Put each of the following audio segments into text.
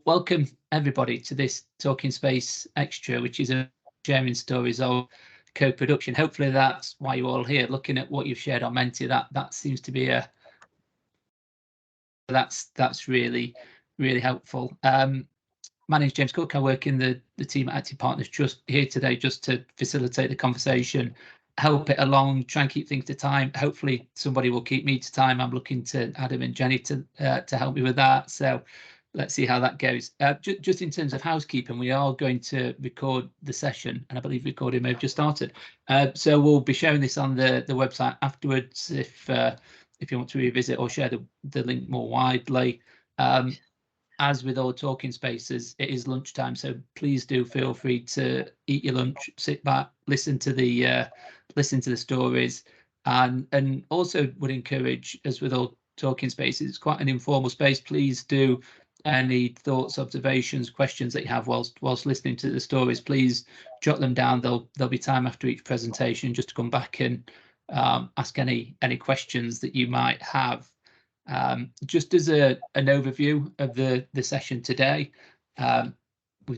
Welcome everybody to this Talking Space Extra, which is a sharing stories of co-production. Hopefully that's why you're all here, looking at what you've shared on Menti. That seems to be that's really helpful. My name's James Cook. I work in the team at Active Partners, just here today just to facilitate the conversation, help it along, try and keep things to time. Hopefully somebody will keep me to time. I'm looking to Adam and Jenny to help me with that. So let's see how that goes. Just in terms of housekeeping, we are going to record the session, and I believe recording may have just started. So we'll be sharing this on the website afterwards if you want to revisit or share the link more widely. As with all talking spaces, it is lunchtime, so please do feel free to eat your lunch, sit back, listen to the stories, and also would encourage, as with all talking spaces, it's quite an informal space. Please do any thoughts, observations, questions that you have whilst listening to the stories, please jot them down. There'll be time after each presentation just to come back and ask any questions that you might have. Just as an overview of the session today,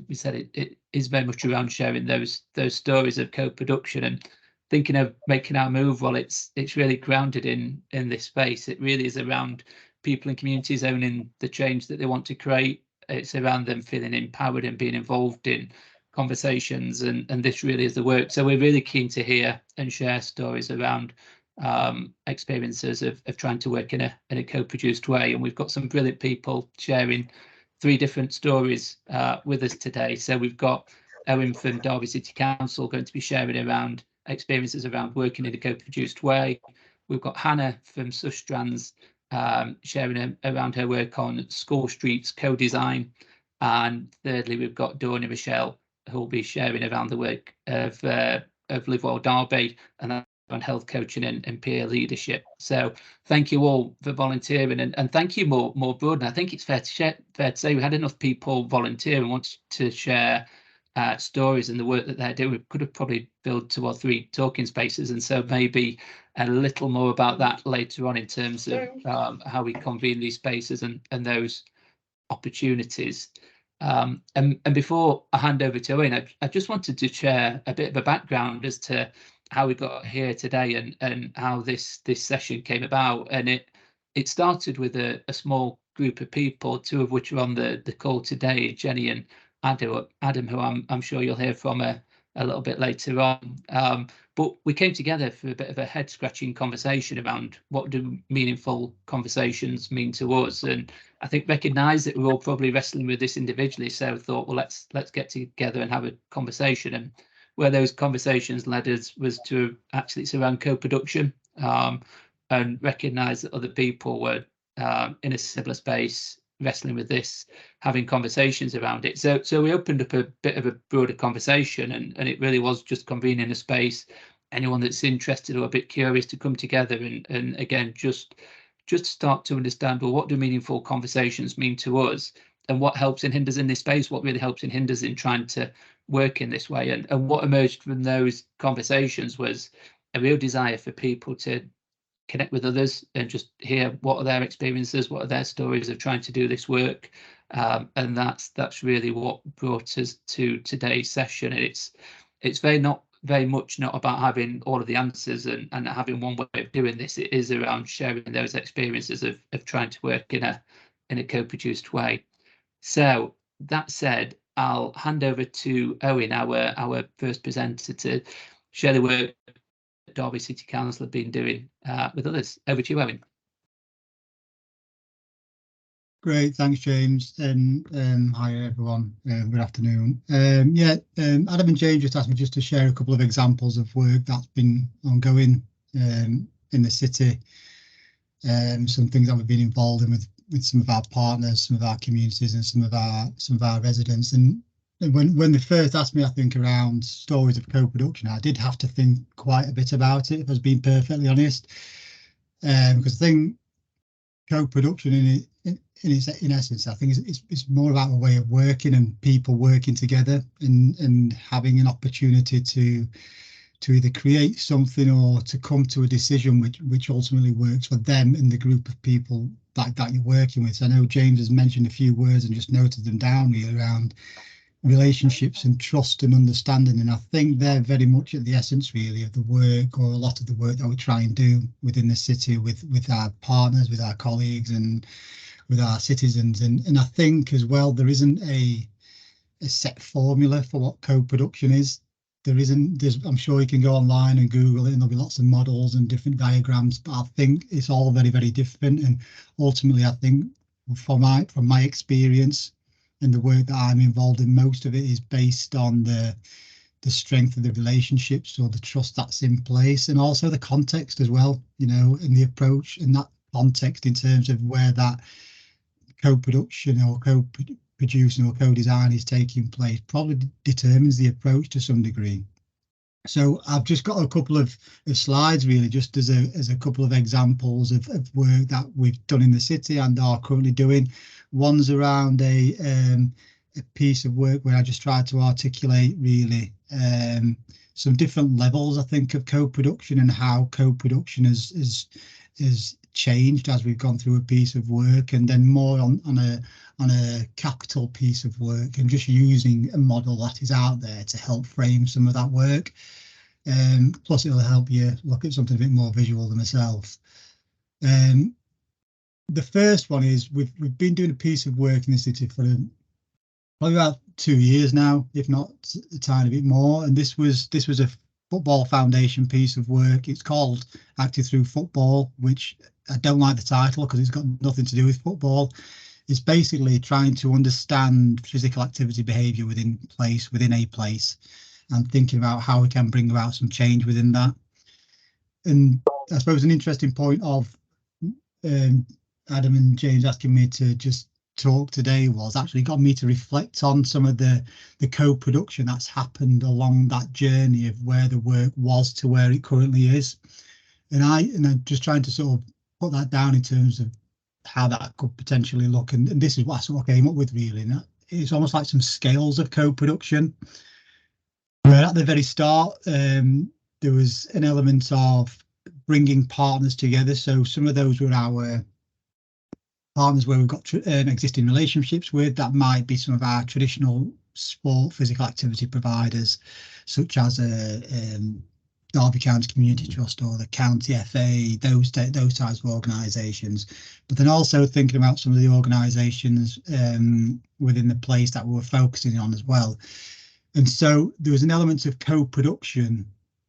we said it is very much around sharing those stories of co-production and thinking of making our move. Well, it's really grounded in this space. It really is around people and communities owning the change that they want to create. It's around them feeling empowered and being involved in conversations, and this really is the work. So we're really keen to hear and share stories around experiences of trying to work in a co-produced way, and we've got some brilliant people sharing 3 different stories with us today. So we've got Owen from Derby City Council going to be sharing around experiences around working in a co-produced way. We've got Hannah from Sustrans sharing around her work on school streets co-design, and thirdly we've got Dawn and Michelle who will be sharing around the work of Livewell Derby and on health coaching and peer leadership. So thank you all for volunteering, and thank you more broadly. I think it's fair to say we had enough people volunteer and want to share stories and the work that they're doing. We could have probably built 2 or 3 talking spaces, and so maybe a little more about that later on in terms of how we convene these spaces and those opportunities. And before I hand over to Owen, I just wanted to share a bit of a background as to how we got here today and how this session came about. And it started with a small group of people, 2 of which are on the call today, Jenny and Adam, who I'm sure you'll hear from a little bit later on. But we came together for a bit of a head-scratching conversation around what do meaningful conversations mean to us. And I think recognised that we're all probably wrestling with this individually, so thought, well, let's get together and have a conversation. And where those conversations led us was to actually surround co-production, and recognise that other people were in a similar space, wrestling with this, having conversations around it. So we opened up a bit of a broader conversation, and it really was just convening a space. Anyone that's interested or a bit curious to come together and again just start to understand, well, what do meaningful conversations mean to us, and what helps and hinders in this space, what really helps and hinders in trying to work in this way. And what emerged from those conversations was a real desire for people to connect with others and just hear what are their experiences, what are their stories of trying to do this work. And that's really what brought us to today's session. It's very much not about having all of the answers and having one way of doing this. It is around sharing those experiences of trying to work in a co-produced way. So that said, I'll hand over to Owen, our first presenter, to share the work Derby City Council have been doing with others. Over to you, Owen. Great, thanks, James, and hi everyone. Good afternoon. Adam and James just asked me just to share a couple of examples of work that's been ongoing in the city. Some things that we've been involved in with some of our partners, some of our communities, and some of our residents. And when they first asked me, I think around stories of co-production, I did have to think quite a bit about it, if I was being perfectly honest, because I think co-production in essence, I think it's more about a way of working and people working together and having an opportunity to either create something or to come to a decision which ultimately works for them and the group of people that you're working with. So I know James has mentioned a few words and just noted them down really around relationships and trust and understanding, and I think they're very much at the essence really of the work, or a lot of the work that we try and do within the city with our partners, with our colleagues, and with our citizens. And I think as well there isn't a set formula for what co-production is. I'm sure you can go online and Google it and there'll be lots of models and different diagrams, but I think it's all very, very different. And ultimately I think from my experience and the work that I'm involved in, most of it is based on the strength of the relationships, or the trust that's in place, and also the context as well, you know, and the approach and that context in terms of where that co-production or co-producing or co-design is taking place probably determines the approach to some degree. So I've just got a couple of slides really, just as a couple of examples of work that we've done in the city and are currently doing. One's around a piece of work where I just tried to articulate really some different levels, I think, of co-production and how co-production is changed as we've gone through a piece of work, and then more on a capital piece of work, and just using a model that is out there to help frame some of that work. Plus it'll help you look at something a bit more visual than myself. The first one is we've been doing a piece of work in the city for probably about 2 years now, if not a tiny bit more, and this was a football foundation piece of work. It's called Active Through Football, which I don't like the title because it's got nothing to do with football. It's basically trying to understand physical activity behaviour within a place, and thinking about how we can bring about some change within that. And I suppose an interesting point of Adam and James asking me to just talk today was actually got me to reflect on some of the co-production that's happened along that journey of where the work was to where it currently is. And I'm just trying to sort of put that down in terms of how that could potentially look. And this is what I sort of came up with really. And it's almost like some scales of co-production. Where at the very start, there was an element of bringing partners together. So some of those were our partners where we've got existing relationships with. That might be some of our traditional sport physical activity providers, such as Derby County Community Trust or the County FA, those types of organisations. But then also thinking about some of the organisations within the place that we were focusing on as well. And so there was an element of co-production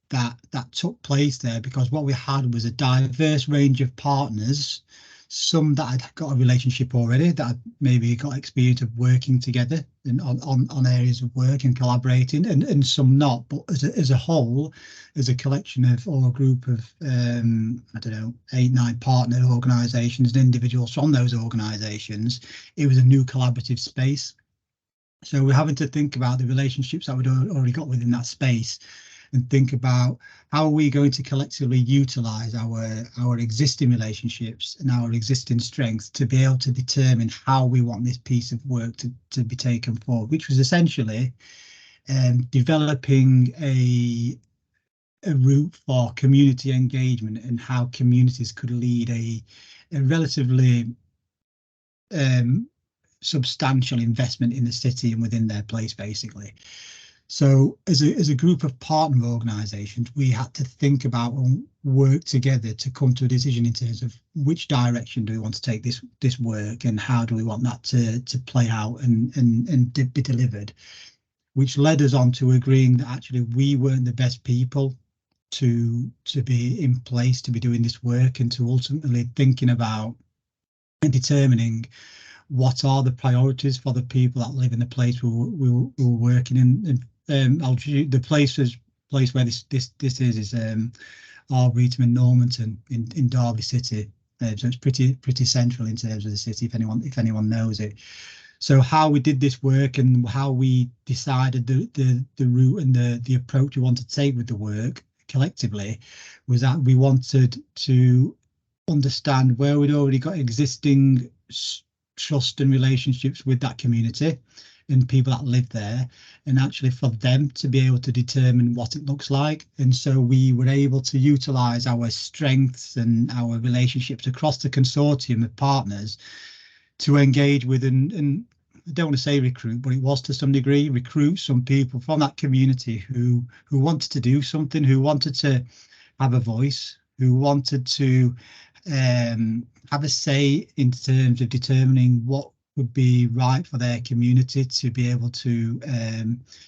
that took place there, because what we had was a diverse range of partners, some that had got a relationship already, that had maybe got experience of working together and on areas of work and collaborating, and some not. But as a whole, as a collection of, or a group of I don't know, 8-9 partner organisations and individuals from those organisations, it was a new collaborative space. So we're having to think about the relationships that we'd already got within that space, and think about how are we going to collectively utilise our existing relationships and our existing strengths to be able to determine how we want this piece of work to be taken forward, which was essentially developing a route for community engagement and how communities could lead a relatively substantial investment in the city and within their place, basically. So as a group of partner organisations, we had to think about and work together to come to a decision in terms of which direction do we want to take this work, and how do we want that to play out and be delivered, which led us on to agreeing that actually we weren't the best people to be in place to be doing this work, and to ultimately thinking about and determining what are the priorities for the people that live in the place we were working in. The place where this is Arboretum in Normanton in Derby City. So it's pretty central in terms of the city, if anyone knows it. So how we did this work and how we decided the route and the approach we wanted to take with the work collectively was that we wanted to understand where we'd already got existing trust and relationships with that community and people that live there, and actually for them to be able to determine what it looks like. And so we were able to utilize our strengths and our relationships across the consortium of partners to engage with and I don't want to say recruit, but it was to some degree recruit some people from that community who wanted to do something, who wanted to have a voice, who wanted to have a say in terms of determining what would be right for their community, to be able to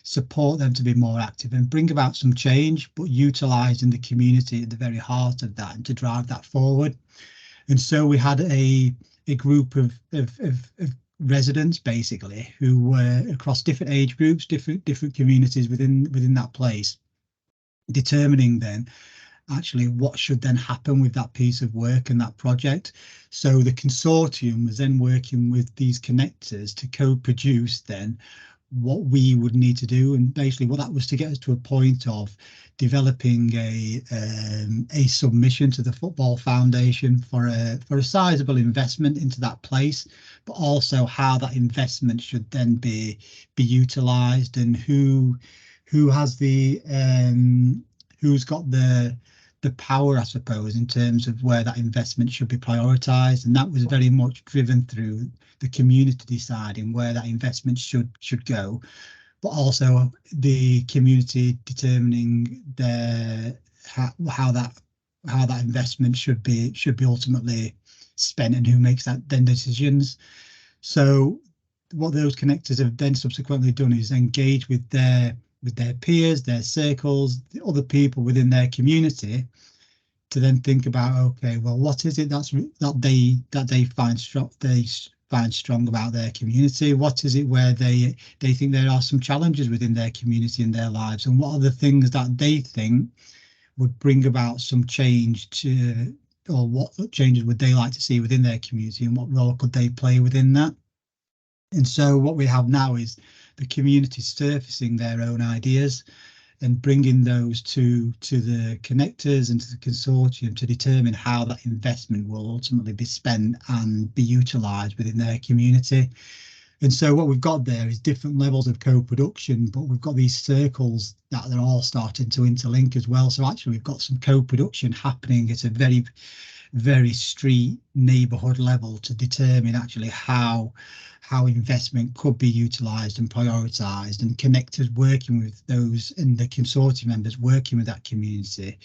support them to be more active and bring about some change, but utilising the community at the very heart of that and to drive that forward. And so we had a group of residents basically who were across different age groups, different communities within that place, determining then actually what should then happen with that piece of work and that project. So the consortium was then working with these connectors to co-produce then what we would need to do, and basically what that was to get us to a point of developing a submission to the Football Foundation for a sizable investment into that place, but also how that investment should then be utilised, and who has the who's got the power, I suppose, in terms of where that investment should be prioritised. And that was very much driven through the community deciding where that investment should go, but also the community determining how that investment should be ultimately spent and who makes that then decisions. So what those connectors have then subsequently done is engage with their peers, their circles, the other people within their community, to then think about, okay, well, what is it that they find strong about their community? What is it where they think there are some challenges within their community and their lives, and what are the things that they think would bring about some change to, or what changes would they like to see within their community, and what role could they play within that? And so what we have now is the community surfacing their own ideas and bringing those to the connectors and to the consortium to determine how that investment will ultimately be spent and be utilised within their community. And so what we've got there is different levels of co-production, but we've got these circles that they're all starting to interlink as well. So actually we've got some co-production happening at a very, very street neighbourhood level to determine actually how investment could be utilised and prioritised, and connectors working with those and the consortium members working with that community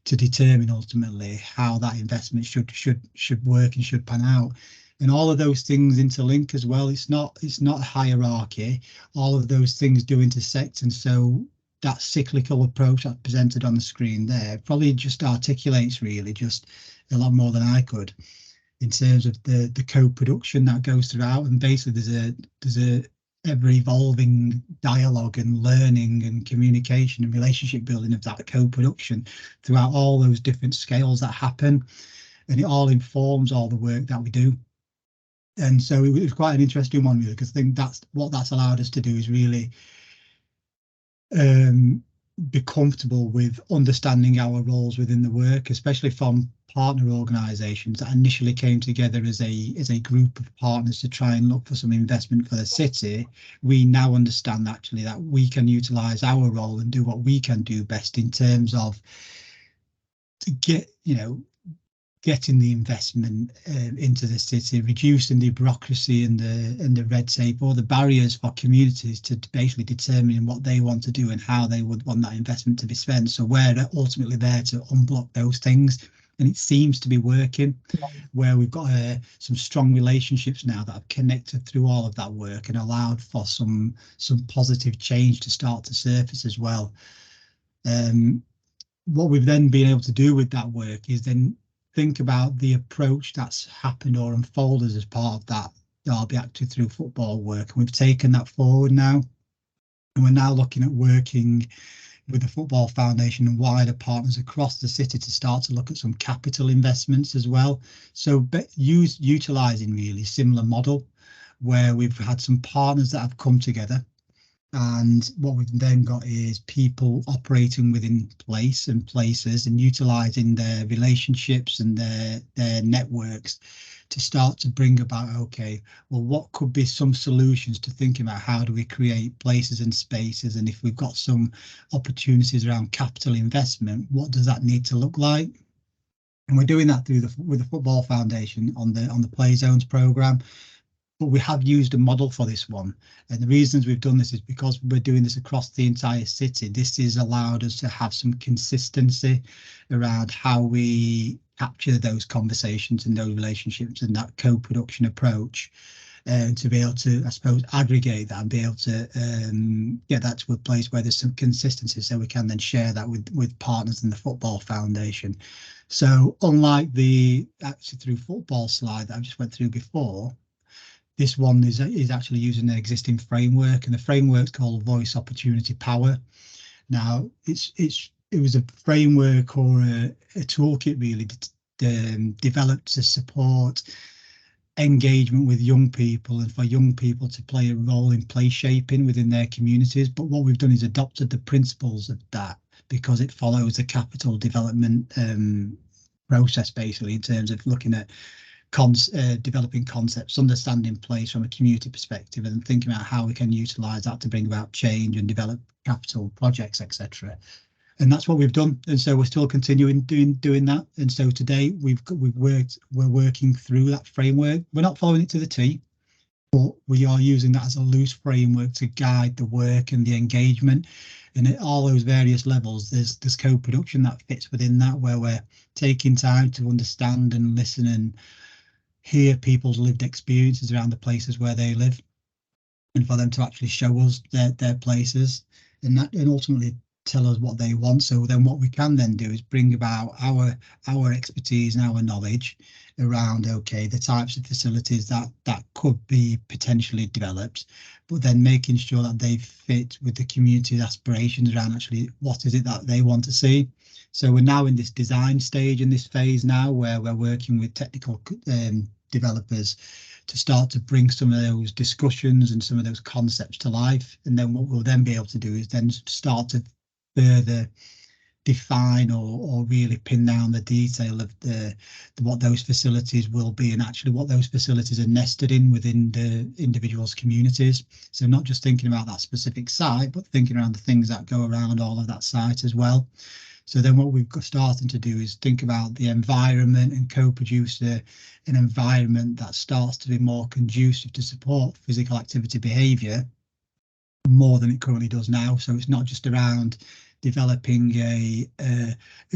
to determine ultimately how that investment should work and should pan out. And all of those things interlink as well. It's not a hierarchy. All of those things do intersect, and so that cyclical approach that's presented on the screen there probably just articulates really just a lot more than I could in terms of the co-production that goes throughout. And basically there's a ever evolving dialogue and learning and communication and relationship building of that co-production throughout all those different scales that happen, and it all informs all the work that we do. And so it was quite an interesting one really, because I think that's what that's allowed us to do, is really be comfortable with understanding our roles within the work, especially from partner organisations that initially came together as a group of partners to try and look for some investment for the city. We now understand actually that we can utilise our role and do what we can do best in terms of to getting the investment into the city, reducing the bureaucracy and the red tape, or the barriers for communities to basically determine what they want to do and how they would want that investment to be spent. So we're ultimately there to unblock those things, and it seems to be working, where we've got some strong relationships now that have connected through all of that work and allowed for some positive change to start to surface as well. What we've then been able to do with that work is then think about the approach that's happened or unfolded as part of that Derby Active Through Football work. And we've taken that forward now, and we're now looking at working with the Football Foundation and wider partners across the city to start to look at some capital investments as well. So utilising really similar model, where we've had some partners that have come together, and what we've then got is people operating within places and utilising their relationships and their networks to start to bring about, okay, well, what could be some solutions to thinking about how do we create places and spaces, and if we've got some opportunities around capital investment, what does that need to look like? And we're doing that through with the Football Foundation on the Play Zones programme. But we have used a model for this one, and the reasons we've done this is because we're doing this across the entire city. This has allowed us to have some consistency around how we capture those conversations and those relationships and that co-production approach, and to be able to, I suppose, aggregate that and be able to get that to a place where there's some consistency, so we can then share that with partners in the Football Foundation. So unlike the actually through football slide that I just went through before, this one is actually using an existing framework, and the framework's called Voice Opportunity Power. Now, it was a framework or a toolkit really developed to support engagement with young people and for young people to play a role in play shaping within their communities. But what we've done is adopted the principles of that because it follows a capital development process, basically, in terms of looking at developing concepts, understanding place from a community perspective, and thinking about how we can utilise that to bring about change and develop capital projects, etc. And that's what we've done, and so we're still continuing doing that. And so today we're working through that framework. We're not following it to the T, but we are using that as a loose framework to guide the work and the engagement. And at all those various levels, there's co-production that fits within that, where we're taking time to understand and listen and hear people's lived experiences around the places where they live, and for them to actually show us their places and ultimately tell us what they want. So then what we can then do is bring about our expertise and our knowledge around, okay, the types of facilities that could be potentially developed, but then making sure that they fit with the community's aspirations around actually what is it that they want to see. So we're now in this design stage, in this phase now, where we're working with technical developers to start to bring some of those discussions and some of those concepts to life. And then what we'll then be able to do is then start to further define or really pin down the detail of what those facilities will be, and actually what those facilities are nested in within the individuals' communities. So not just thinking about that specific site, but thinking around the things that go around all of that site as well. So then what we've starting to do is think about the environment and co-produce an environment that starts to be more conducive to support physical activity behaviour more than it currently does now. So it's not just around developing a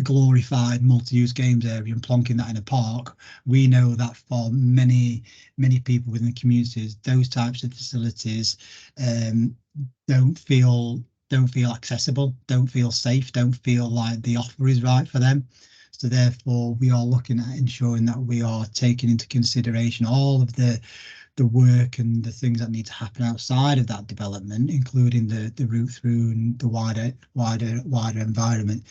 glorified multi-use games area and plonking that in a park. We know that for many people within the communities, those types of facilities don't feel accessible, don't feel safe, don't feel like the offer is right for them. So therefore we are looking at ensuring that we are taking into consideration all of the work and the things that need to happen outside of that development, including the route through and the wider environment,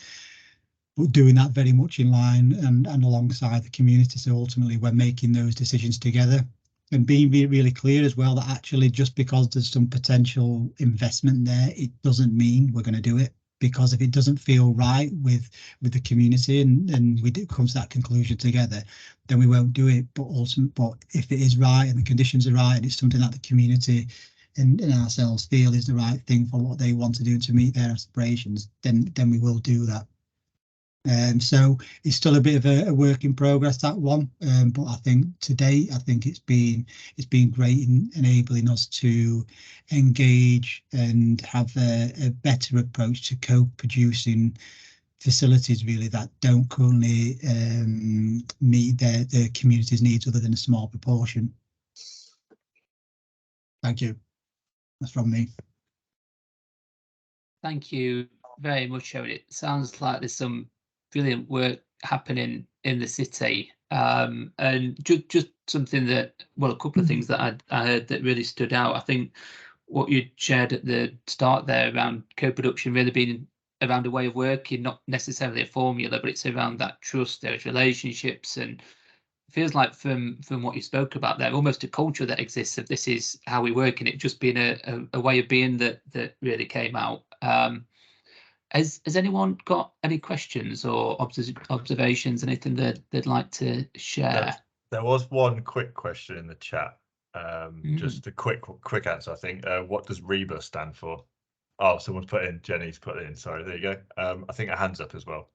but doing that very much in line and alongside the community. So ultimately we're making those decisions together and being really clear as well that actually just because there's some potential investment there, it doesn't mean we're going to do it. Because if it doesn't feel right with the community and we come to that conclusion together, then we won't do it. But if it is right and the conditions are right and it's something that the community and ourselves feel is the right thing for what they want to do to meet their aspirations, then we will do that. So it's still a bit of a work in progress, that one, but I think today it's been great in enabling us to engage and have a better approach to co-producing facilities really that don't currently meet their community's needs other than a small proportion. Thank you. That's from me. Thank you very much, Owen. It sounds like there's some brilliant work happening in the city, and just something that, well, a couple of things that I heard that really stood out. I think what you shared at the start there around co-production really being around a way of working, not necessarily a formula, but it's around that trust, those relationships, and it feels like from what you spoke about there, almost a culture that exists of this is how we work, and it just being a way of being that really came out. Has anyone got any questions or observations, anything that they'd like to share? There was one quick question in the chat. Mm. Just a quick answer, I think. What does REBA stand for? Oh, someone's put in. Jenny's put in. Sorry, there you go. I think a hand's up as well.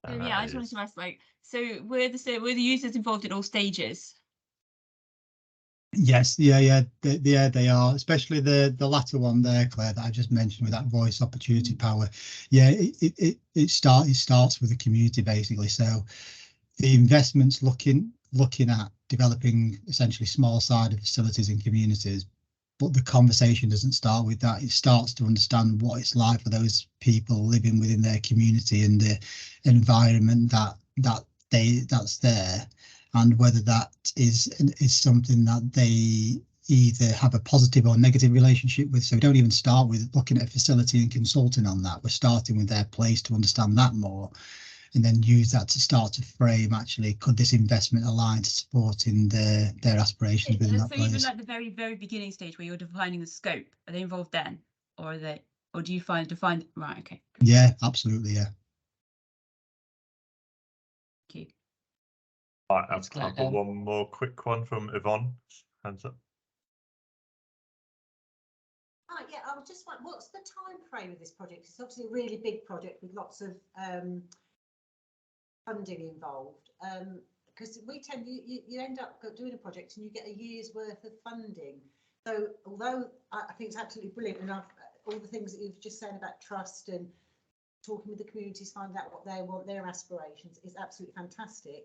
Yeah, I just wanted to ask, like, so were the users involved in all stages? Yes, yeah, they are, especially the latter one there, Claire, that I just mentioned with that voice opportunity power. Yeah, it starts with the community basically. So the investments looking at developing essentially small-sided facilities in communities, but the conversation doesn't start with that. It starts to understand what it's like for those people living within their community and the environment that's there, and whether that is something that they either have a positive or negative relationship with. So we don't even start with looking at a facility and consulting on that. We're starting with their place to understand that more, and then use that to start to frame, actually, could this investment align to supporting their aspirations within that place. So even like the very beginning stage where you're defining the scope, are they involved then, or do you define right? Okay. Yeah, absolutely, yeah. Thank you. I've got one more quick one from Yvonne. Hands up. Yeah, I was just wondering, what's the time frame of this project? It's obviously a really big project with lots of funding involved. Because we tend, you end up doing a project and you get a year's worth of funding. So although I think it's absolutely brilliant, and all the things that you've just said about trust and talking with the communities, find out what they want, their aspirations, is absolutely fantastic.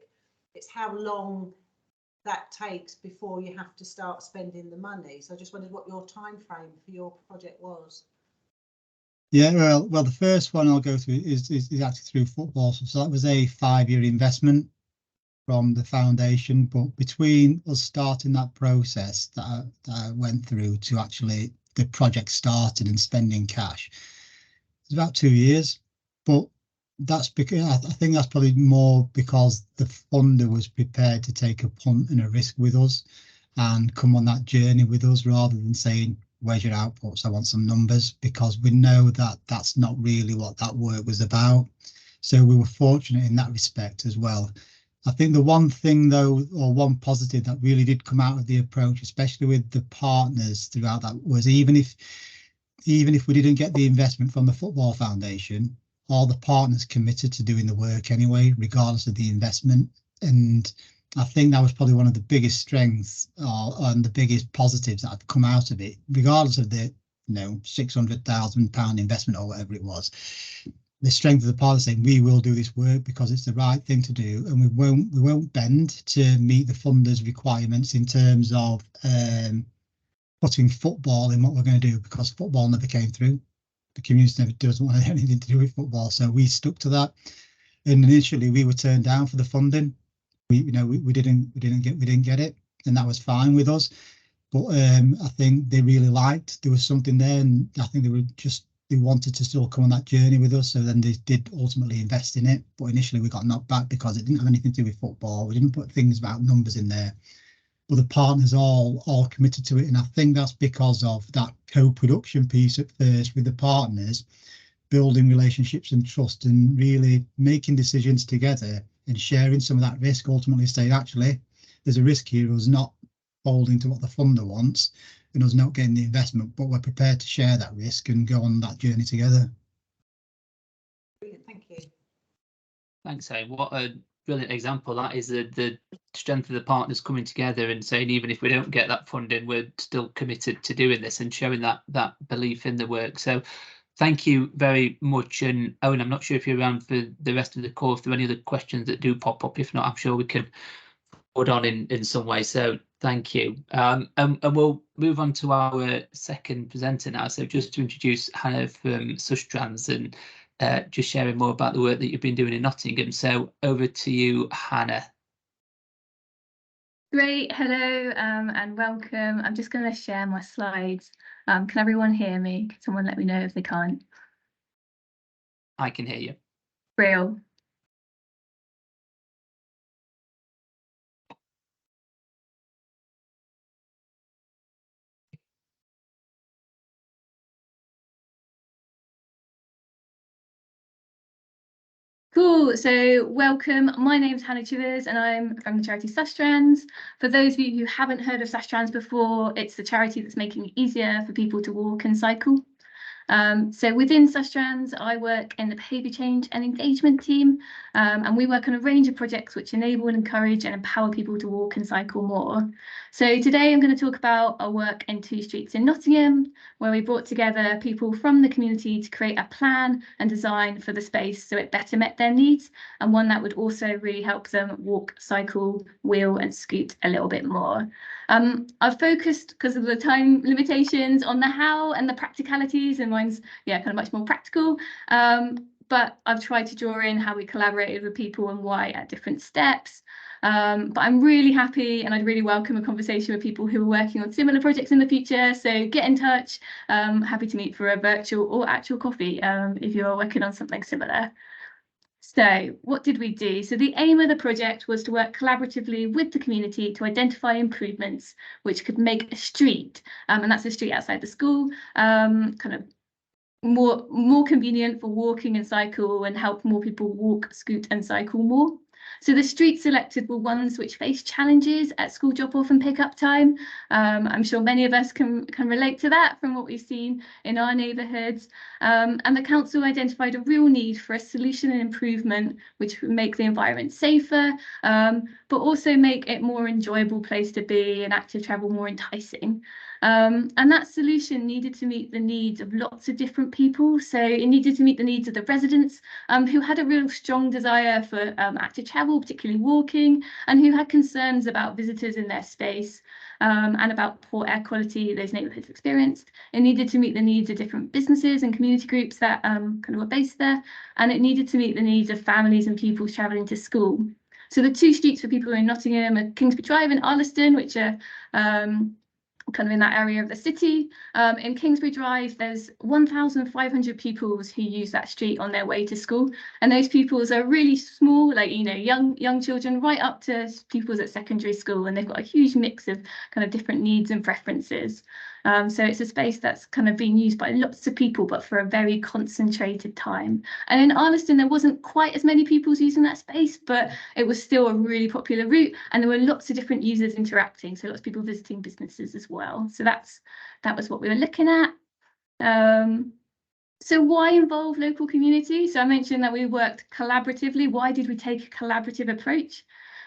It's how long that takes before you have to start spending the money. So I just wondered what your time frame for your project was. Yeah, well, the first one I'll go through is actually through football. So that was a 5-year investment from the foundation. But between us starting that process that I went through to actually the project started and spending cash, it's about 2 years. But that's because I think that's probably more because the funder was prepared to take a punt and a risk with us and come on that journey with us, rather than saying, where's your outputs? I want some numbers, because we know that that's not really what that work was about. So we were fortunate in that respect as well. I think the one thing though, or one positive that really did come out of the approach, especially with the partners throughout that, was even if we didn't get the investment from the Football Foundation, all the partners committed to doing the work anyway, regardless of the investment. And I think that was probably one of the biggest strengths and the biggest positives that had come out of it, regardless of the £600,000 investment or whatever it was. The strength of the partners saying, we will do this work because it's the right thing to do, and we won't bend to meet the funders' requirements in terms of putting football in what we're going to do, because football never came through. The community never doesn't want anything to do with football, so we stuck to that. And initially we were turned down for the funding. We didn't get it, and that was fine with us. But I think they really liked there was something there, and I think they wanted to still come on that journey with us. So then they did ultimately invest in it. But initially we got knocked back because it didn't have anything to do with football. We didn't put things about numbers in there. But the partners all committed to it, and I think that's because of that co-production piece at first with the partners, building relationships and trust, and really making decisions together and sharing some of that risk. Ultimately saying, actually, there's a risk here of us not folding to what the funder wants and us not getting the investment, but we're prepared to share that risk and go on that journey together. Brilliant, thank you. Thanks, Owen. What a brilliant example that is, the strength of the partners coming together and saying, even if we don't get that funding, we're still committed to doing this, and showing that belief in the work. So thank you very much. And Owen, I'm not sure if you're around for the rest of the call, if there are any other questions that do pop up. If not, I'm sure we can put on in some way. So thank you. And we'll move on to our second presenter now. So just to introduce Hannah from Sustrans, and just sharing more about the work that you've been doing in Nottingham. So over to you, Hannah. Great, hello and welcome. I'm just going to share my slides. Can everyone hear me? Can someone let me know if they can't? I can hear you. Real. Cool, so welcome. My name's Hannah Chivers and I'm from the charity Sustrans. For those of you who haven't heard of Sustrans before, it's the charity that's making it easier for people to walk and cycle. So within Sustrans, I work in the behaviour change and engagement team, and we work on a range of projects which enable and encourage and empower people to walk and cycle more. So today I'm going to talk about our work in 2 streets in Nottingham, where we brought together people from the community to create a plan and design for the space so it better met their needs, and one that would also really help them walk, cycle, wheel and scoot a little bit more. I've focused, because of the time limitations, on the how and the practicalities, and mine's kind of much more practical, but I've tried to draw in how we collaborated with people and why at different steps. But I'm really happy, and I'd really welcome a conversation with people who are working on similar projects in the future, so get in touch. Happy to meet for a virtual or actual coffee if you're working on something similar. So what did we do? So the aim of the project was to work collaboratively with the community to identify improvements which could make a street, and that's a street outside the school, kind of more convenient for walking and cycle, and help more people walk, scoot and cycle more. So the streets selected were ones which face challenges at school drop-off and pick-up time. I'm sure many of us can relate to that from what we've seen in our neighbourhoods. And the council identified a real need for a solution and improvement which would make the environment safer, but also make it a more enjoyable place to be and active travel more enticing. And that solution needed to meet the needs of lots of different people. So it needed to meet the needs of the residents who had a real strong desire for active travel, particularly walking, and who had concerns about visitors in their space and about poor air quality those neighbourhoods experienced. It needed to meet the needs of different businesses and community groups that kind of were based there, and it needed to meet the needs of families and people travelling to school. So the 2 streets for people in Nottingham are Kingsbury Drive and Arliston, which are kind of in that area of the city. In Kingsbury Drive, there's 1,500 pupils who use that street on their way to school, and those pupils are really small, like young children right up to pupils at secondary school, and they've got a huge mix of kind of different needs and preferences. So it's a space that's kind of being used by lots of people, but for a very concentrated time. And in Arliston, there wasn't quite as many pupils using that space, but it was still a really popular route, and there were lots of different users interacting, so lots of people visiting businesses as well. So that was what we were looking at. So why involve local community? So I mentioned that we worked collaboratively. Why did we take a collaborative approach?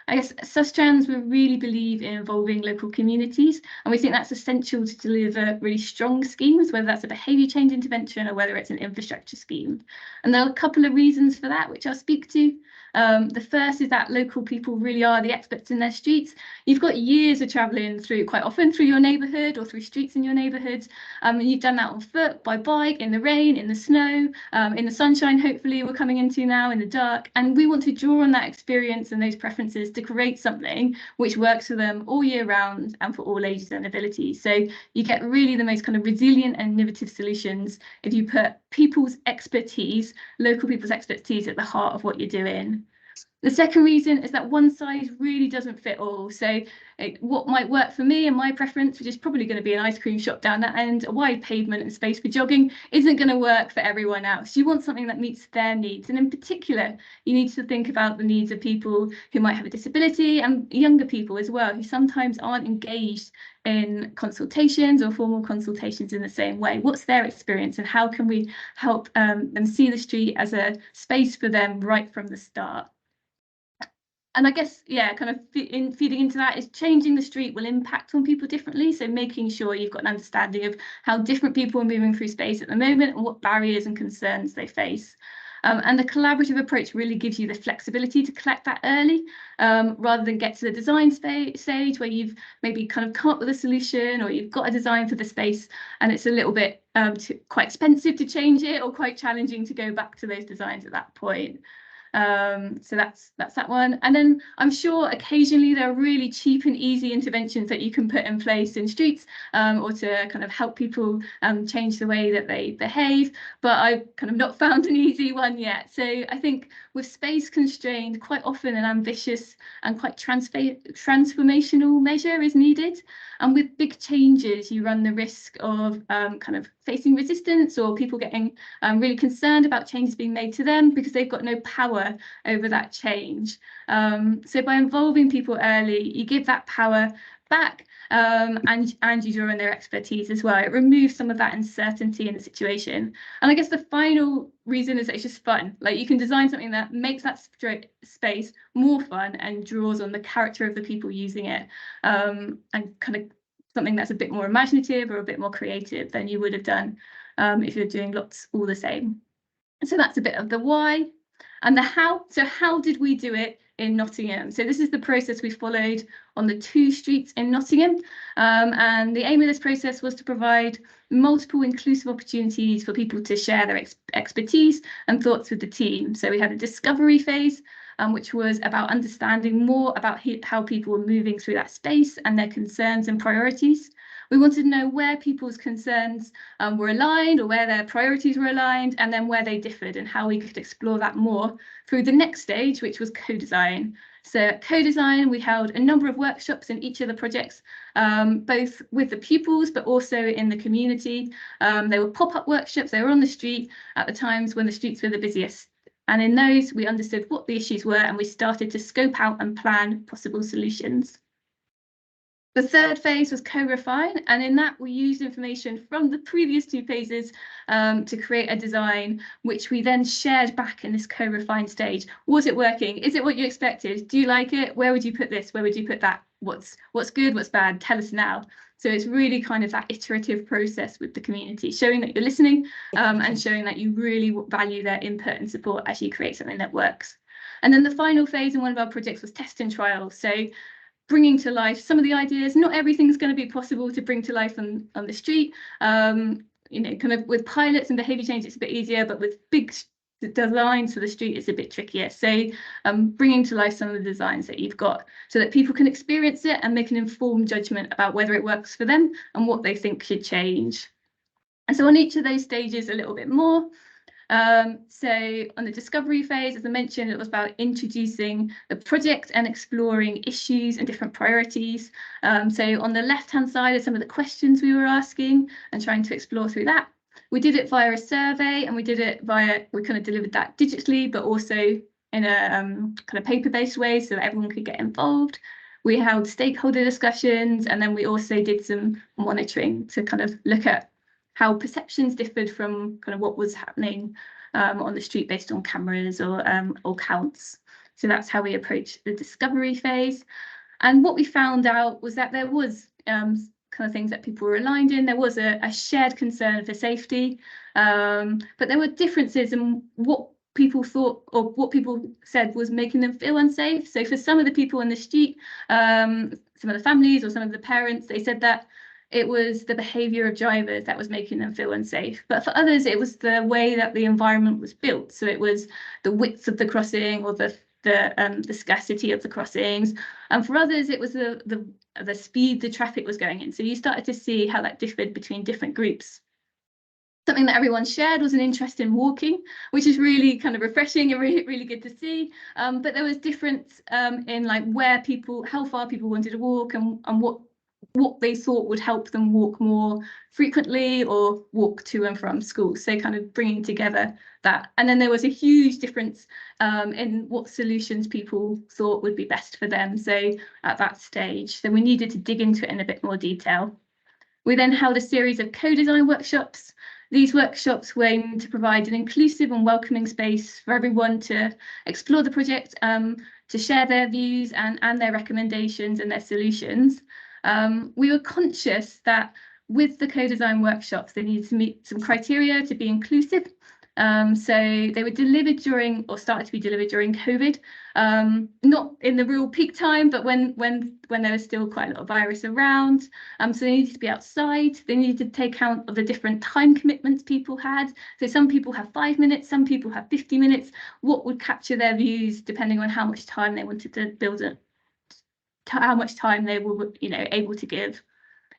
I guess Sustrans, we really believe in involving local communities, and we think that's essential to deliver really strong schemes, whether that's a behaviour change intervention or whether it's an infrastructure scheme. And there are a couple of reasons for that, which I'll speak to. The first is that local people really are the experts in their streets. You've got years of travelling quite often through your neighbourhood or through streets in your neighbourhoods, and you've done that on foot, by bike, in the rain, in the snow, in the sunshine, hopefully we're coming into now, in the dark, and we want to draw on that experience and those preferences to create something which works for them all year round and for all ages and abilities. So you get really the most kind of resilient and innovative solutions if you put people's expertise, local people's expertise, at the heart of what you're doing. The second reason is that one size really doesn't fit all. So what might work for me and my preference, which is probably going to be an ice cream shop down that end, a wide pavement and space for jogging, isn't going to work for everyone else. You want something that meets their needs. And in particular, you need to think about the needs of people who might have a disability, and younger people as well, who sometimes aren't engaged in consultations or formal consultations in the same way. What's their experience, and how can we help them see the street as a space for them right from the start? And I guess, kind of feeding into that is changing the street will impact on people differently. So making sure you've got an understanding of how different people are moving through space at the moment and what barriers and concerns they face. And the collaborative approach really gives you the flexibility to collect that early, rather than get to the design stage where you've maybe kind of come up with a solution, or you've got a design for the space and it's a little bit quite expensive to change it, or quite challenging to go back to those designs at that point. So that's that one. And then I'm sure occasionally there are really cheap and easy interventions that you can put in place in streets, or to kind of help people change the way that they behave, but I've kind of not found an easy one yet. So I think with space constrained, quite often an ambitious and quite transformational measure is needed. And with big changes, you run the risk of kind of facing resistance, or people getting really concerned about changes being made to them because they've got no power power over that change. So by involving people early, you give that power back, and you draw on their expertise as well. It removes some of that uncertainty in the situation. And I guess the final reason is that it's just fun. Like, you can design something that makes that space more fun and draws on the character of the people using it, and kind of something that's a bit more imaginative or a bit more creative than you would have done if you're doing lots all the same. So that's a bit of the why. And the how. So how did we do it in Nottingham? So this is the process we followed on the 2 streets in Nottingham. And the aim of this process was to provide multiple inclusive opportunities for people to share their expertise and thoughts with the team. So we had a discovery phase, which was about understanding more about how people were moving through that space and their concerns and priorities. We wanted to know where people's concerns were aligned, or where their priorities were aligned, and then where they differed, and how we could explore that more through the next stage, which was co-design. So at co-design, we held a number of workshops in each of the projects, both with the pupils, but also in the community. They were pop-up workshops. They were on the street at the times when the streets were the busiest. And in those, we understood what the issues were, and we started to scope out and plan possible solutions. The third phase was co-refine, and in that we used information from the previous 2 phases to create a design, which we then shared back in this co-refine stage. Was it working? Is it what you expected? Do you like it? Where would you put this? Where would you put that? What's good? What's bad? Tell us now. So it's really kind of that iterative process with the community, showing that you're listening and showing that you really value their input and support as you create something that works. And then the final phase in one of our projects was test and trial. So bringing to life some of the ideas. Not everything's going to be possible to bring to life on the street. You know, kind of with pilots and behaviour change, it's a bit easier, but with big designs for the street, it's a bit trickier. So bringing to life some of the designs that you've got so that people can experience it and make an informed judgment about whether it works for them and what they think should change. And so on each of those stages, a little bit more. So on the discovery phase, as I mentioned, it was about introducing the project and exploring issues and different priorities. So on the left-hand side are some of the questions we were asking and trying to explore through that. We did it via a survey, and we did it via, we kind of delivered that digitally, but also in a kind of paper-based way so that everyone could get involved. We held stakeholder discussions, and then we also did some monitoring to kind of look at how perceptions differed from kind of what was happening on the street based on cameras or counts. So that's how we approached the discovery phase. And what we found out was that there was kind of things that people were aligned in. There was a shared concern for safety, but there were differences in what people thought or what people said was making them feel unsafe. So for some of the people on the street, some of the families or some of the parents, they said that it was the behaviour of drivers that was making them feel unsafe. But for others, it was the way that the environment was built. So it was the width of the crossing or the scarcity of the crossings. And for others, it was the speed the traffic was going in. So you started to see how that differed between different groups. Something that everyone shared was an interest in walking, which is really kind of refreshing and really, really good to see. But there was difference in like where people, how far people wanted to walk and what they thought would help them walk more frequently or walk to and from school. So kind of bringing together that. And then there was a huge difference in what solutions people thought would be best for them. So at that stage, so we needed to dig into it in a bit more detail. We then held a series of co-design workshops. These workshops were aimed to provide an inclusive and welcoming space for everyone to explore the project, to share their views and their recommendations and their solutions. We were conscious that with the co-design workshops, they needed to meet some criteria to be inclusive. So they were delivered during, or started to be delivered during COVID, not in the real peak time, but when there was still quite a lot of virus around. So they needed to be outside. They needed to take account of the different time commitments people had. So some people have 5 minutes, some people have 50 minutes. What would capture their views depending on how much time they wanted to build it, how much time they were, able to give.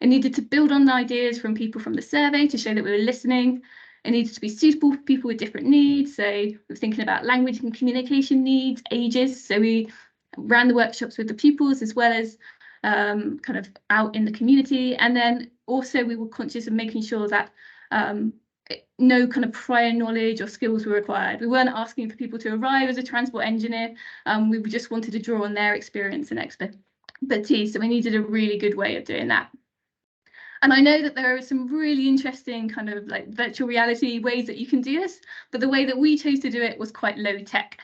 It needed to build on the ideas from people from the survey to show that we were listening. It needed to be suitable for people with different needs. So we were thinking about language and communication needs, ages. So we ran the workshops with the pupils as well as kind of out in the community. And then also we were conscious of making sure that no kind of prior knowledge or skills were required. We weren't asking for people to arrive as a transport engineer. We just wanted to draw on their experience and expertise. So we needed a really good way of doing that. And I know that there are some really interesting kind of like virtual reality ways that you can do this, but the way that we chose to do it was quite low tech.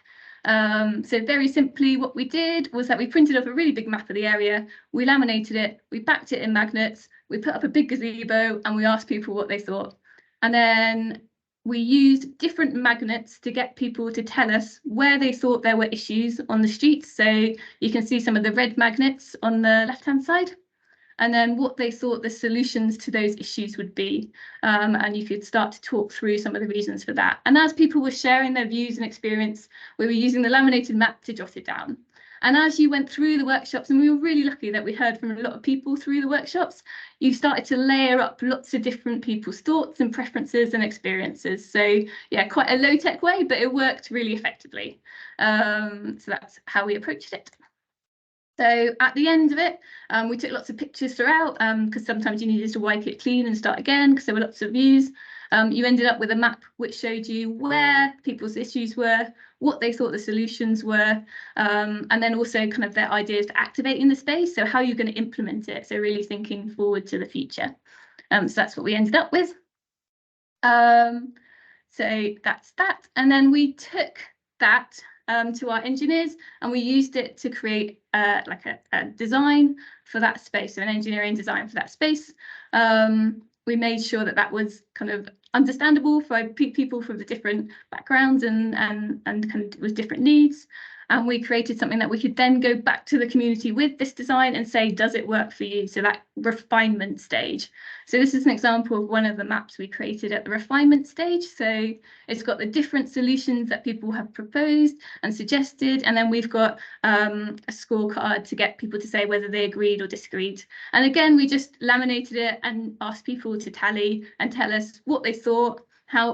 So very simply, what we did was that we printed off a really big map of the area, we laminated it, we backed it in magnets, we put up a big gazebo, and we asked people what they thought. And then we used different magnets to get people to tell us where they thought there were issues on the streets. So you can see some of the red magnets on the left-hand side, and then what they thought the solutions to those issues would be. And you could start to talk through some of the reasons for that. And as people were sharing their views and experience, we were using the laminated map to jot it down. And as you went through the workshops, and we were really lucky that we heard from a lot of people through the workshops, you started to layer up lots of different people's thoughts and preferences and experiences. So yeah, quite a low-tech way, but it worked really effectively. So that's how we approached it. So at the end of it, we took lots of pictures throughout, because sometimes you needed to wipe it clean and start again because there were lots of views. You ended up with a map which showed you where people's issues were, what they thought the solutions were, and then also kind of their ideas for activating the space, so how you're going to implement it, so really thinking forward to the future. So that's what we ended up with. So that's that. And then we took that to our engineers, and we used it to create like a design for that space, so an engineering design for that space. We made sure that that was kind of understandable for people from the different backgrounds and kind of with different needs. And we created something that we could then go back to the community with this design and say, does it work for you? So that refinement stage. So this is an example of one of the maps we created at the refinement stage. So it's got the different solutions that people have proposed and suggested. And then we've got a scorecard to get people to say whether they agreed or disagreed. And again, we just laminated it and asked people to tally and tell us what they thought,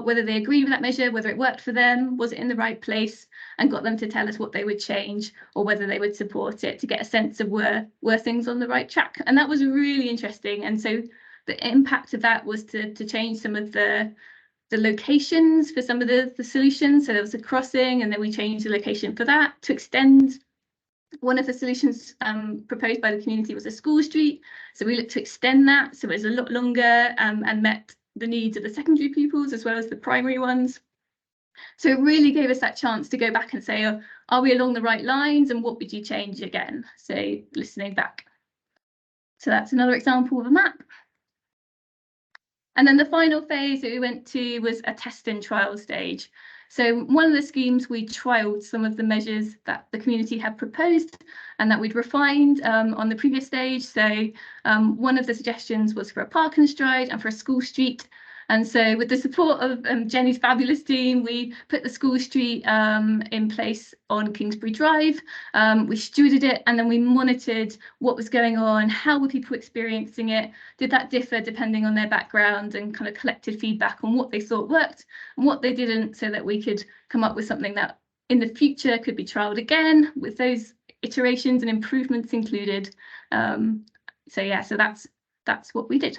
whether they agreed with that measure, whether it worked for them, was it in the right place, and got them to tell us what they would change or whether they would support it, to get a sense of were things on the right track. And that was really interesting. And so the impact of that was to change some of the locations for some of the solutions. So there was a crossing, and then we changed the location for that to extend. One of the solutions proposed by the community was a school street. So we looked to extend that so it was a lot longer and met the needs of the secondary pupils as well as the primary ones. So it really gave us that chance to go back and say, oh, are we along the right lines, and what would you change again? So listening back. So that's another example of a map. And then the final phase that we went to was a test and trial stage. So one of the schemes, we trialled some of the measures that the community had proposed and that we'd refined on the previous stage. So one of the suggestions was for a park and stride and for a school street. And so with the support of Jenny's fabulous team, we put the school street in place on Kingsbury Drive. We stewarded it, and then we monitored what was going on, how were people experiencing it, did that differ depending on their background, and kind of collected feedback on what they thought worked and what they didn't, so that we could come up with something that in the future could be trialled again with those iterations and improvements included. So yeah, so that's what we did.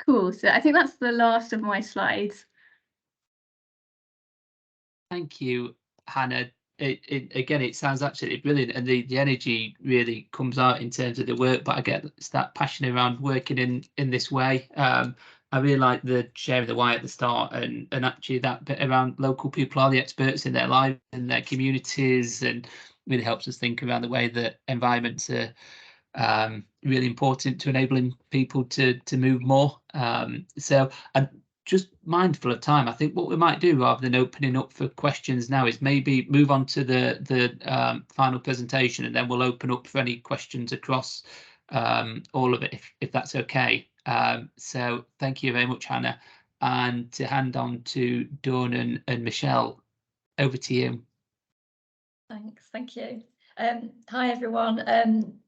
Cool. So I think that's the last of my slides. Thank you, Hannah. Again, it sounds absolutely brilliant, and the energy really comes out in terms of the work. But I get that passion around working in this way. I really like the sharing the why at the start, and actually that bit around local people are the experts in their lives and their communities, and really helps us think around the way that environments are really important to enabling people to move more. So I'm just mindful of time. I think what we might do, rather than opening up for questions now, is maybe move on to the final presentation, and then we'll open up for any questions across all of it, if that's okay. So thank you very much, Hannah, and to hand on to Dawn and Michelle, over to you. Thanks, thank you. Hi everyone.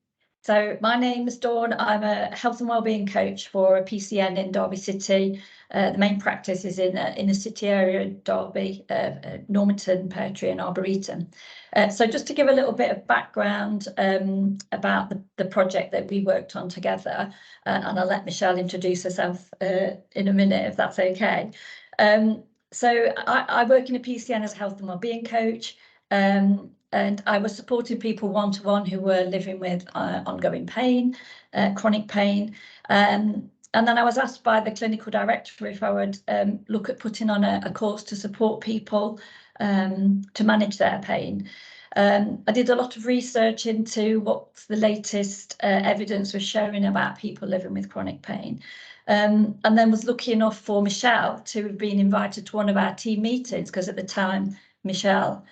So my name is Dawn. I'm a health and wellbeing coach for a PCN in Derby City. The main practice is in the city area in Derby, Normanton, Peartree and Arboretum. So just to give a little bit of background about the project that we worked on together, and I'll let Michelle introduce herself in a minute, if that's okay. So I work in a PCN as a health and wellbeing coach. And I was supporting people one-to-one who were living with ongoing pain, chronic pain. And then I was asked by the clinical director if I would look at putting on a course to support people to manage their pain. I did a lot of research into what the latest evidence was showing about people living with chronic pain. And then was lucky enough for Michelle to have been invited to one of our team meetings, because at the time, Michelle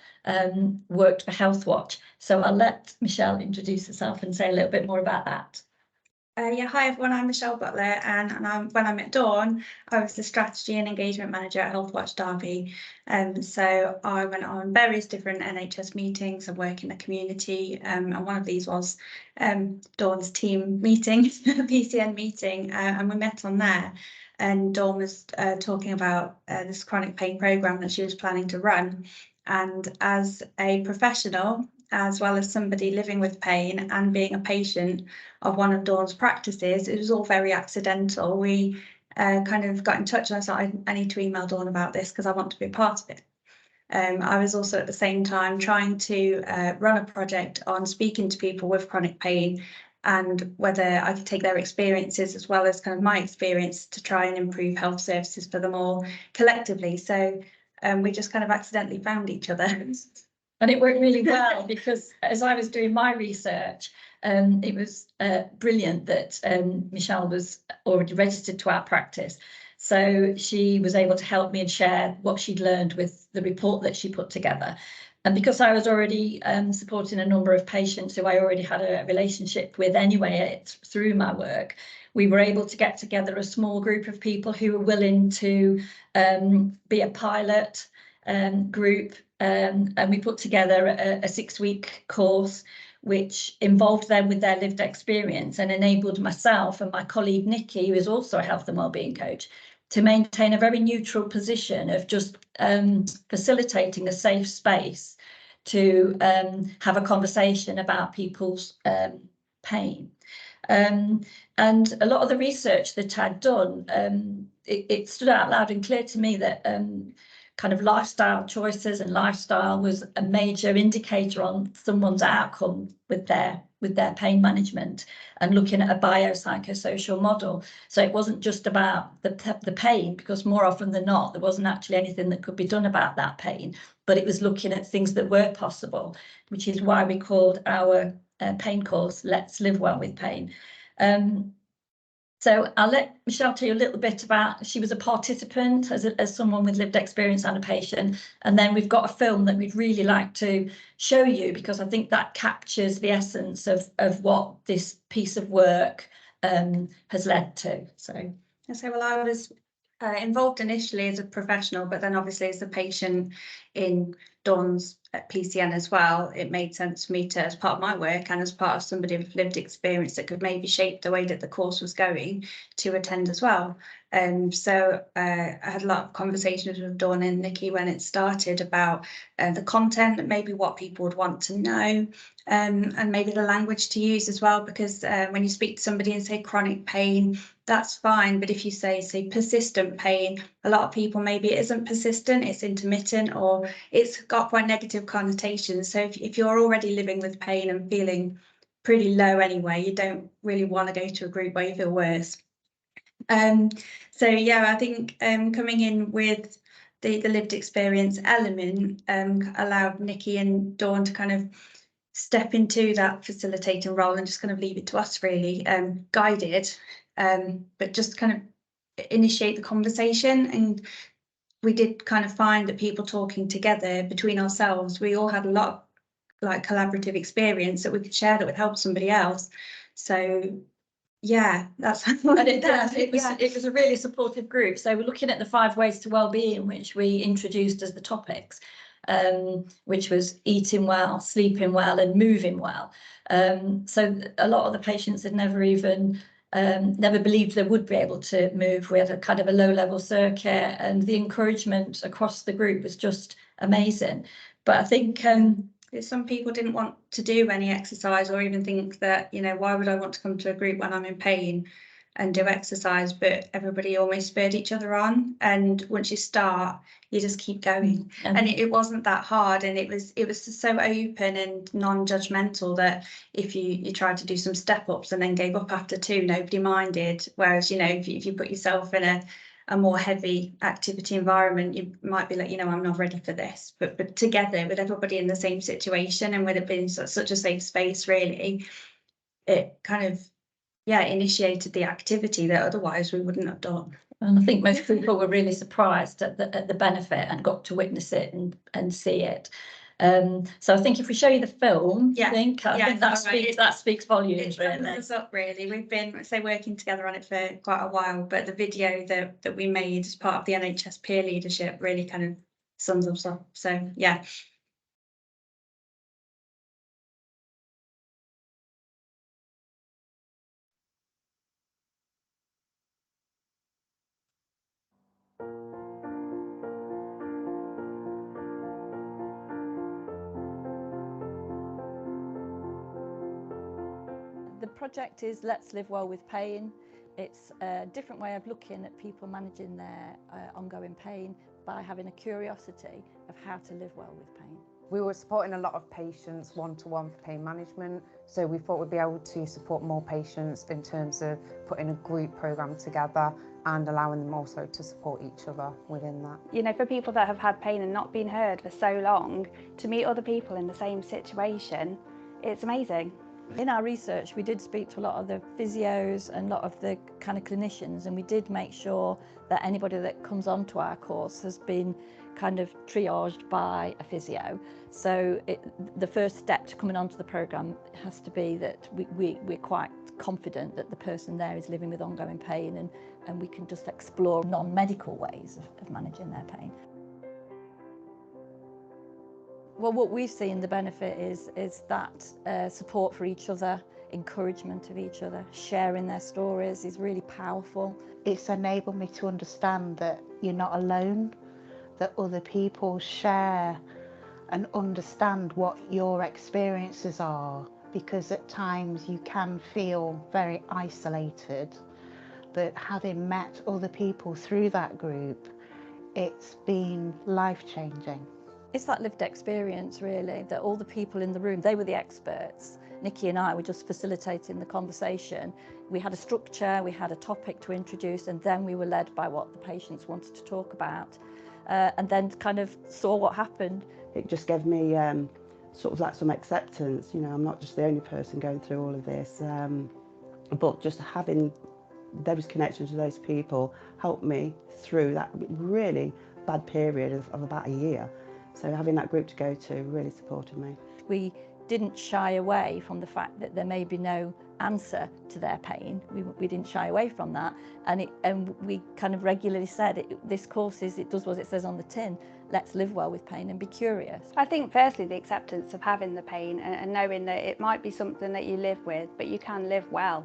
worked for Health Watch. So I'll let Michelle introduce herself and say a little bit more about that. Yeah, hi everyone, I'm Michelle Butler, and when I met Dawn, I was the strategy and engagement manager at Health Watch Derby. So I went on various different NHS meetings and work in the community, and one of these was Dawn's team meeting, PCN meeting, and we met on there. And Dawn was talking about this chronic pain programme that she was planning to run. And as a professional, as well as somebody living with pain and being a patient of one of Dawn's practices, it was all very accidental. We kind of got in touch and I said, I need to email Dawn about this because I want to be a part of it. I was also at the same time trying to run a project on speaking to people with chronic pain and whether I could take their experiences as well as kind of my experience to try and improve health services for them all collectively. So we just kind of accidentally found each other. And it worked really well because as I was doing my research, it was brilliant that Michelle was already registered to our practice. So she was able to help me and share what she'd learned with the report that she put together. And because I was already supporting a number of patients who I already had a relationship with anyway through my work, we were able to get together a small group of people who were willing to be a pilot group. And we put together a 6-week course which involved them with their lived experience and enabled myself and my colleague Nikki, who is also a health and wellbeing coach, to maintain a very neutral position of just facilitating a safe space to have a conversation about people's pain. And a lot of the research that I'd done, it stood out loud and clear to me that kind of lifestyle choices and lifestyle was a major indicator on someone's outcome with their pain management and looking at a biopsychosocial model. So it wasn't just about the pain, because more often than not, there wasn't actually anything that could be done about that pain, but it was looking at things that were possible, which is why we called our pain course Let's Live Well with Pain. So I'll let Michelle tell you a little bit about, she was a participant as someone with lived experience and a patient. And then we've got a film that we'd really like to show you, because I think that captures the essence of what this piece of work has led to. So well, I was involved initially as a professional, but then obviously as a patient in Dawn's PCN as well, it made sense for me to, as part of my work and as part of somebody with lived experience that could maybe shape the way that the course was going, to attend as well. So I had a lot of conversations with Dawn and Nikki when it started about the content and maybe what people would want to know, and maybe the language to use as well, because when you speak to somebody and say chronic pain, that's fine, but if you say persistent pain, a lot of people, maybe it isn't persistent, it's intermittent, or it's got quite negative connotations. So if you're already living with pain and feeling pretty low anyway, you don't really want to go to a group where you feel worse. So yeah, I think coming in with the lived experience element allowed Nikki and Dawn to kind of step into that facilitating role and just kind of leave it to us, really guided, but just kind of initiate the conversation. And we did kind of find that people talking together between ourselves, we all had a lot of like collaborative experience that we could share that would help somebody else. So yeah, that's what it does. It was a really supportive group. So we're looking at the 5 ways to wellbeing, which we introduced as the topics. which was eating well, sleeping well and moving well. So a lot of the patients had never believed they would be able to move. We had a kind of a low-level circuit, and the encouragement across the group was just amazing. But I think some people didn't want to do any exercise, or even think that, you know, why would I want to come to a group when I'm in pain and do exercise? But everybody almost spurred each other on, and once you start, you just keep going. And it wasn't that hard, and it was just so open and non-judgmental that if you tried to do some step ups and then gave up after 2, nobody minded. Whereas, you know, if you put yourself in a more heavy activity environment, you might be like, you know, I'm not ready for this. But together with everybody in the same situation, and with it being such a safe space, really, it kind of, initiated the activity that otherwise we wouldn't have done. And I think most people were really surprised at the benefit and got to witness it and see it. So I think if we show you the film, I think that speaks volumes. It sums us up, really. We've been working together on it for quite a while, but the video that we made as part of the NHS peer leadership really kind of sums us up. So yeah. The project is Let's Live Well with Pain. It's a different way of looking at people managing their ongoing pain by having a curiosity of how to live well with pain. We were supporting a lot of patients one-to-one for pain management, so we thought we'd be able to support more patients in terms of putting a group programme together and allowing them also to support each other within that. You know, for people that have had pain and not been heard for so long, to meet other people in the same situation, it's amazing. In our research, we did speak to a lot of the physios and a lot of the kind of clinicians, and we did make sure that anybody that comes onto our course has been kind of triaged by a physio. So the first step to coming onto the programme has to be that we're quite confident that the person there is living with ongoing pain, and we can just explore non-medical ways of managing their pain. Well, what we've seen the benefit is that support for each other, encouragement of each other, sharing their stories is really powerful. It's enabled me to understand that you're not alone, that other people share and understand what your experiences are, because at times you can feel very isolated. But having met other people through that group, it's been life-changing. It's that lived experience, really, that all the people in the room, they were the experts. Nikki and I were just facilitating the conversation. We had a structure, we had a topic to introduce, and then we were led by what the patients wanted to talk about, and then kind of saw what happened. It just gave me sort of like some acceptance. You know, I'm not just the only person going through all of this, but just having those connections to those people helped me through that really bad period of about a year. So having that group to go to really supported me. We didn't shy away from the fact that there may be no answer to their pain. We didn't shy away from that, and we kind of regularly said this course it does what it says on the tin. Let's live well with pain and be curious. I think firstly the acceptance of having the pain and knowing that it might be something that you live with, but you can live well.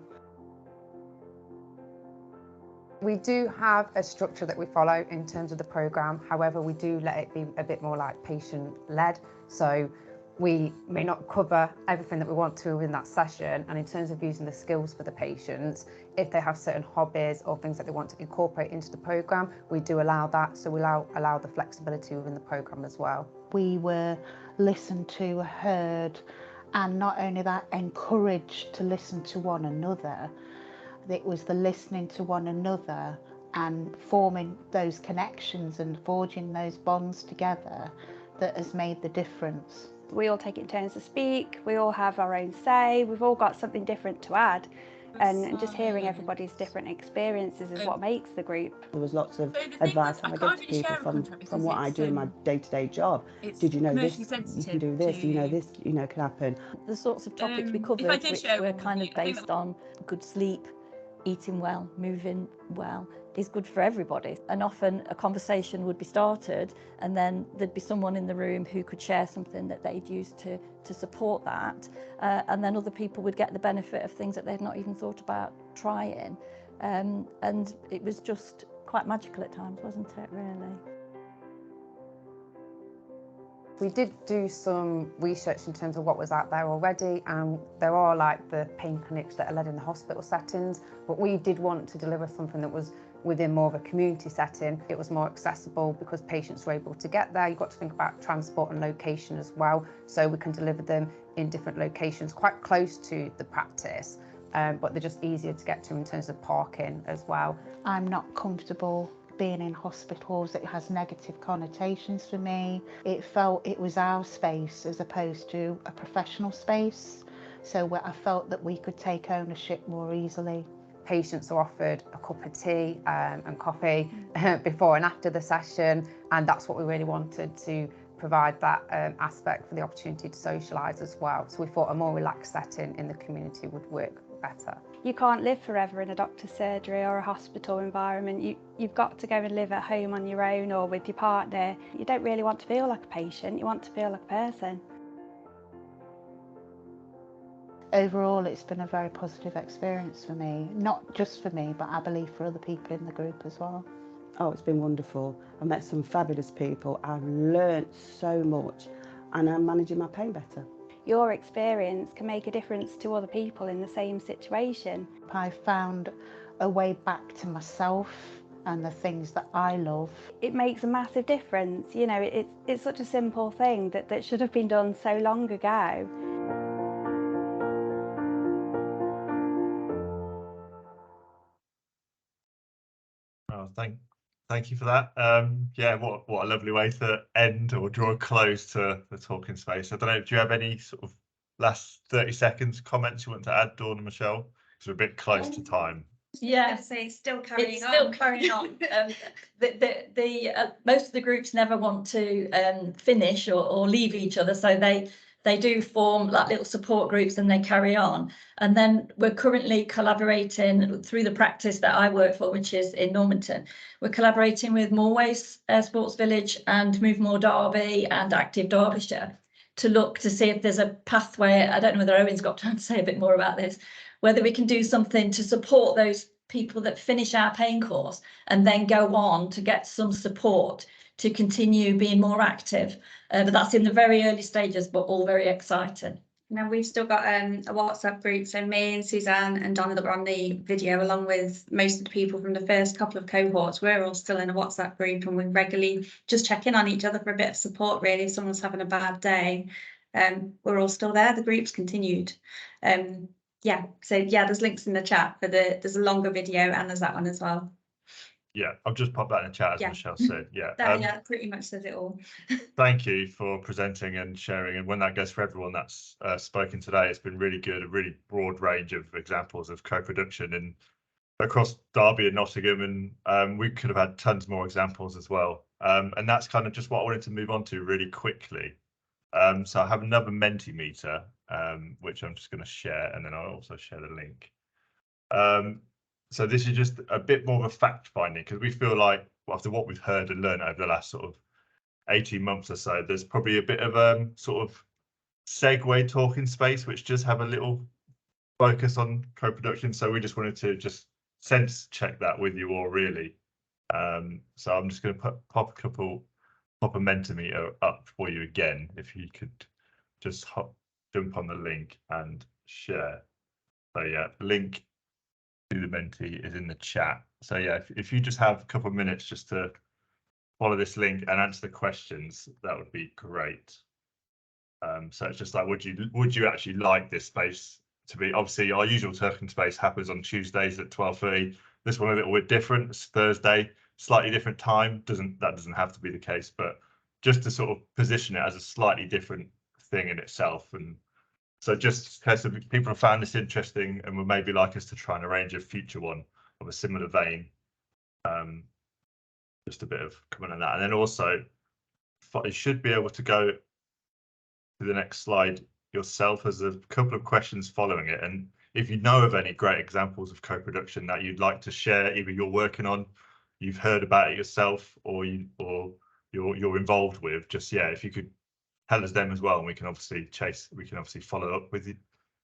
We do have a structure that we follow in terms of the programme. However, we do let it be a bit more like patient-led. So we may not cover everything that we want to in that session. And in terms of using the skills for the patients, if they have certain hobbies or things that they want to incorporate into the programme, we do allow that. So we allow the flexibility within the programme as well. We were listened to, heard, and not only that, encouraged to listen to one another. It was the listening to one another and forming those connections and forging those bonds together that has made the difference. We all take it in turns to speak, we all have our own say, we've all got something different to add, and just hearing everybody's different experiences is what makes the group. There was lots of advice I give to people from what I do in my day-to-day job. Did you know this? You can do this, you know this, you know, can happen. The sorts of topics we covered, which were kind of based on good sleep, eating well, moving well is good for everybody. And often a conversation would be started and then there'd be someone in the room who could share something that they'd use to support that. And then other people would get the benefit of things that they'd not even thought about trying. And it was just quite magical at times, wasn't it, really? We did do some research in terms of what was out there already, and there are like the pain clinics that are led in the hospital settings, but we did want to deliver something that was within more of a community setting. It was more accessible because patients were able to get there. You've got to think about transport and location as well, so we can deliver them in different locations quite close to the practice, but they're just easier to get to in terms of parking as well. I'm not comfortable being in hospitals. It has negative connotations for me. It felt it was our space as opposed to a professional space, so where I felt that we could take ownership more easily. Patients are offered a cup of tea and coffee before and after the session, and that's what we really wanted, to provide that aspect for the opportunity to socialise as well. So we thought a more relaxed setting in the community would work better. You can't live forever in a doctor's surgery or a hospital environment. You've got to go and live at home on your own or with your partner. You don't really want to feel like a patient, you want to feel like a person. Overall, it's been a very positive experience for me, not just for me, but I believe for other people in the group as well. Oh, it's been wonderful. I've met some fabulous people. I've learnt so much and I'm managing my pain better. Your experience can make a difference to other people in the same situation. I found a way back to myself and the things that I love. It makes a massive difference. You know, it's such a simple thing that should have been done so long ago. Oh, thank you for that. Yeah, what a lovely way to end or draw a close to the talking space. I don't know, do you have any sort of last 30 seconds comments you want to add, Dawn and Michelle? Because we're a bit close to time. Yeah, So it's still carrying it's on. still carrying on. Most of the groups never want to finish or leave each other, so they do form like little support groups and they carry on. And then we're currently collaborating through the practice that I work for, which is in Normanton. We're collaborating with Moorways Sports Village and Move More Derby and Active Derbyshire to look to see if there's a pathway. I don't know whether Owen's got time to say a bit more about this, whether we can do something to support those people that finish our pain course and then go on to get some support to continue being more active. But that's in the very early stages, but all very exciting. Now we've still got a WhatsApp group, so me and Suzanne and Donna that were on the video, along with most of the people from the first couple of cohorts, we're all still in a WhatsApp group and we regularly just check in on each other for a bit of support, really. If someone's having a bad day, we're all still there. The group's continued. Yeah, so yeah, there's links in the chat for there's a longer video and there's that one as well. Yeah, I've just popped that in the chat, as Yeah. Michelle said. Yeah. That pretty much says it all. Thank you for presenting and sharing. And when that goes for everyone that's spoken today, it's been really good, a really broad range of examples of co-production and across Derby and Nottingham. And we could have had tons more examples as well. And that's kind of just what I wanted to move on to really quickly. So I have another Menti meter, which I'm just going to share, and then I'll also share the link. So this is just a bit more of a fact finding, because we feel like after what we've heard and learned over the last sort of 18 months or so, there's probably a bit of sort of segue talking space, which does have a little focus on co-production. So we just wanted to just sense check that with you all, really. So I'm just going to pop a Mentimeter up for you again, if you could just jump on the link and share. So yeah, link to the Menti is in the chat. So yeah, if you just have a couple of minutes just to follow this link and answer the questions, that would be great. So it's just like, would you actually like this space to be? Obviously, our usual talking space happens on Tuesdays at 12:30. This one a little bit different. It's Thursday, slightly different time. That doesn't have to be the case, but just to sort of position it as a slightly different thing in itself. And so just in case people have found this interesting and would maybe like us to try and arrange a future one of a similar vein. Just a bit of comment on that. And then also, you should be able to go to the next slide yourself. There's a couple of questions following it. And if you know of any great examples of co-production that you'd like to share, either you're working on, you've heard about it yourself, or you're involved with, just if you could tell us them as well, and we can obviously follow up with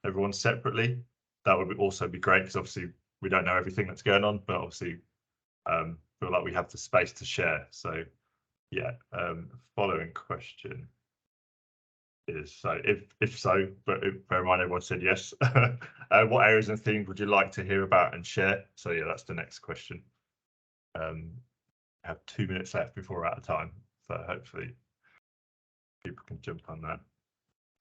everyone separately. That would also be great, because obviously we don't know everything that's going on, but obviously feel like we have the space to share. So following question is, so if so, but bear in mind everyone said yes, what areas and themes would you like to hear about and share? So that's the next question. I have 2 minutes left before we're out of time, so hopefully people can jump on that.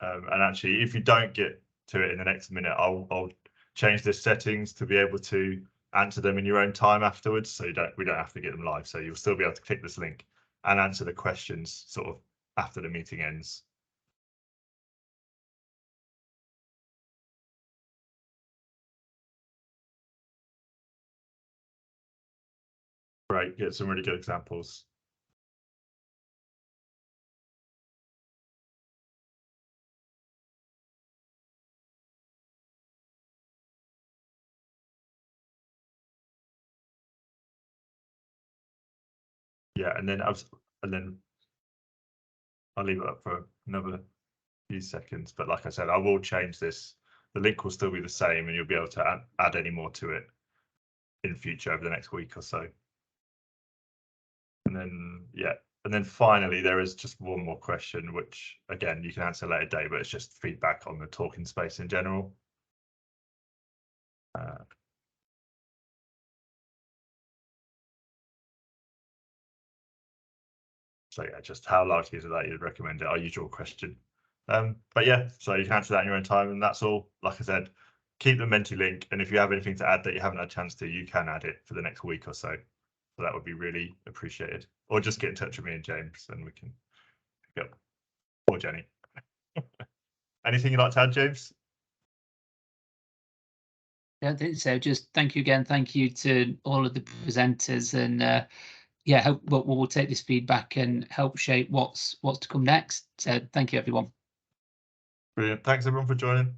And actually, if you don't get to it in the next minute, I'll change the settings to be able to answer them in your own time afterwards, so we don't have to get them live. So you'll still be able to click this link and answer the questions sort of after the meeting ends. Great, get some really good examples. And then I'll leave it up for another few seconds. But like I said, I will change this. The link will still be the same, and you'll be able to add any more to it in future over the next week or so. And then finally, there is just one more question, which again you can answer later date, but it's just feedback on the talking space in general. So just how likely is it that you'd recommend it? Our usual question. But so you can answer that in your own time, and that's all. Like I said, keep the Menti link, and if you have anything to add that you haven't had a chance to, you can add it for the next week or so. So that would be really appreciated. Or just get in touch with me and James, and we can pick up. Or Jenny. Anything you'd like to add, James? I don't think so. Just thank you again. Thank you to all of the presenters, and we'll take this feedback and help shape what's to come next. So thank you, everyone. Brilliant. Thanks everyone for joining.